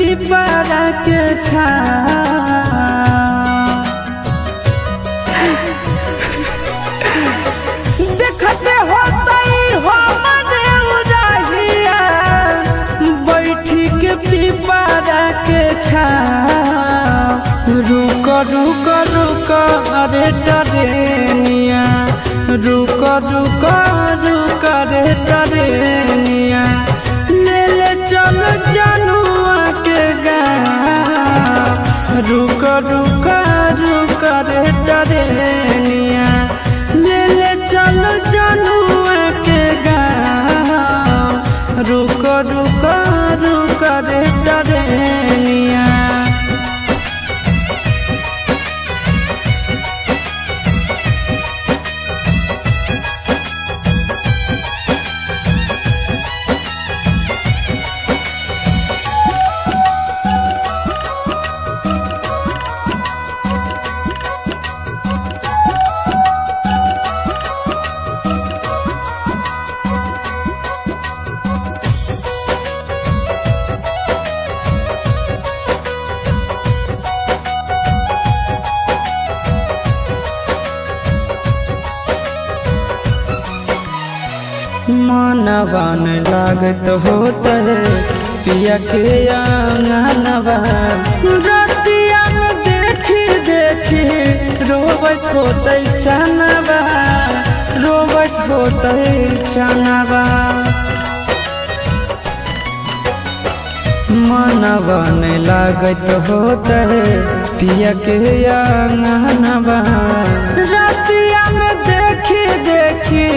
पिपरा के छाँव देखते होतई हमरे उजाहिया बैठी के पिपरा के छाँव रुक रुक रुक अरे टरेनिया रुक रुक रुक रे टरेनिया ले ले चल जनुआ के गाँव रुक रुक रुक रे टरेनिया ले ले चल जनुआ के गाँव रुक रुक रुक रे टरेनिया। मनवा न लागत होता है पिया के आंगनवा रतिया में देखी देखी रोबत होते चनवा रोबत होते चनवा मनवा न लागत होता है पिया के आंगनवा रतिया में देखी देखी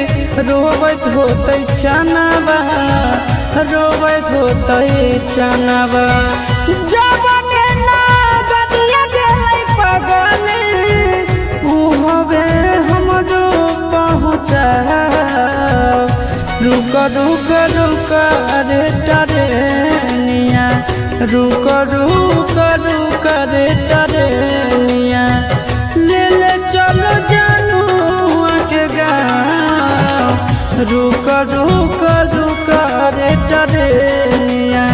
रोबत होते चनवा रोबत होते चनवा जबने ना बनिया गेलै पगले उ हवे हमरो पहुँचा रुक रुक रुक रे टरेनिया रुक रुक रुक रे टरेनिया ले ले चलो जनुआ के गाँव रुक रुक रुक रे टरेनिया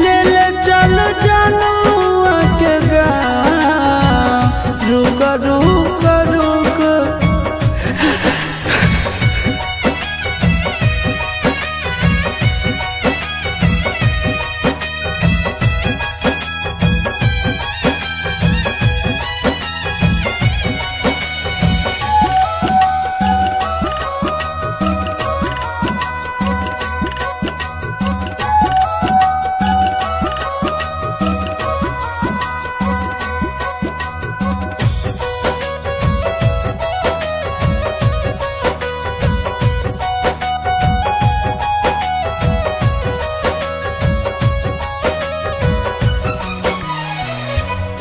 ले ले चलो जनुआ के गाँव रुक रुक रुक।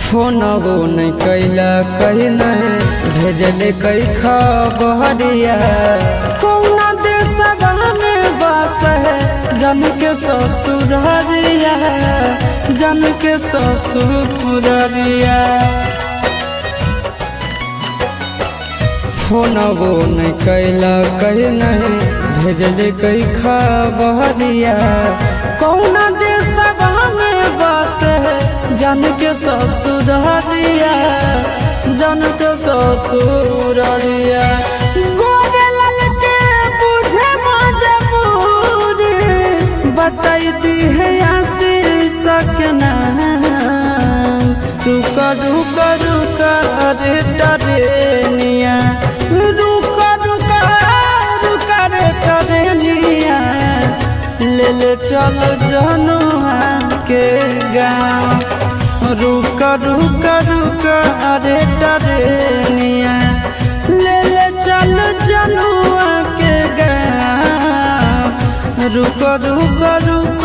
फोनवो नहीं कैला कहीं नहीं भेजले कई खबरिया कौना देशवा में बस है जन के ससुररिया जन के ससुररिया फोनवो नहीं कैला कहीं नहीं भेजले कई खबरिया कौना देशवा में बस है जन के ससुररिया जन के ससुररिया गोरे लाल के बुझे मजबूरी बताई है आशीष के नाम रुक रुक रुक रे टरेनिया रुक रुक रुक रे टरेनिया ले ले चल जनुआ के गाँव रुक रुक रुक अरे टरेनिया ले ले चल जनुआ के गाँव रुक रुक रुक।